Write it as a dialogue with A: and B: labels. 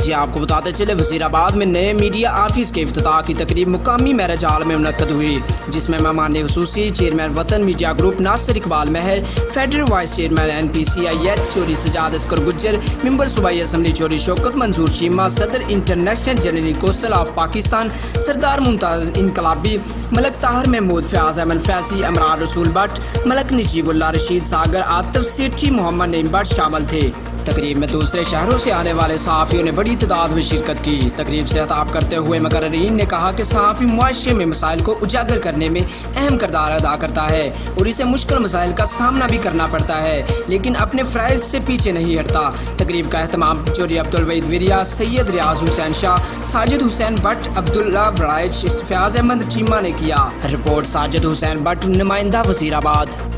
A: जी आपको बताते चले, वजीराबाद में नए मीडिया ऑफिस के इफ्तिताह की तकरीब मुकामी मैरिज हॉल में मुनक्कद हुई, जिसमें मेहमान खुसूसी chairman Watan media group Nasir Iqbal Mahar, federal vice chairman NPCIH Chaudhry Sajjad Askar Gujjar, member सूबाई असम्बली चोरी शौकत मंजूर चीमा, सदर International General Council of Pakistan Sardar Mumtaz Inqilabi, Malik Tahir Mahmood, Fayyaz Ahmed Faizi, Imran Rasool Bhatt, Malak Najibullah Rashid सागर, आतिफ सेठी, मोहम्मद नईम भट्ट शामिल थे। तकरीब में दूसरे शहरों से आने वाले सहाफ़ियों ने बड़ी तादाद में शिरकत की। तकरीब से खिताब करते हुए मुकर्रिरीन ने कहा कि सहाफ़ी मुआशरे में मसाइल को उजागर करने में अहम किरदार अदा करता है और इसे मुश्किल मसाइल का सामना भी करना पड़ता है, लेकिन अपने फ़राइज़ से पीछे नहीं हटता। तकरीब का एहतमाम चौधरी अब्दुल वहीद विरिया, सैयद रियाज हुसैन शाह, साजिद हुसैन भट्ट, अब्दुल्ला बड़ाइच, फयाज अहमद चीमा ने किया। रिपोर्ट साजिद हुसैन भट्ट, नुमाइंदा वज़ीराबाद।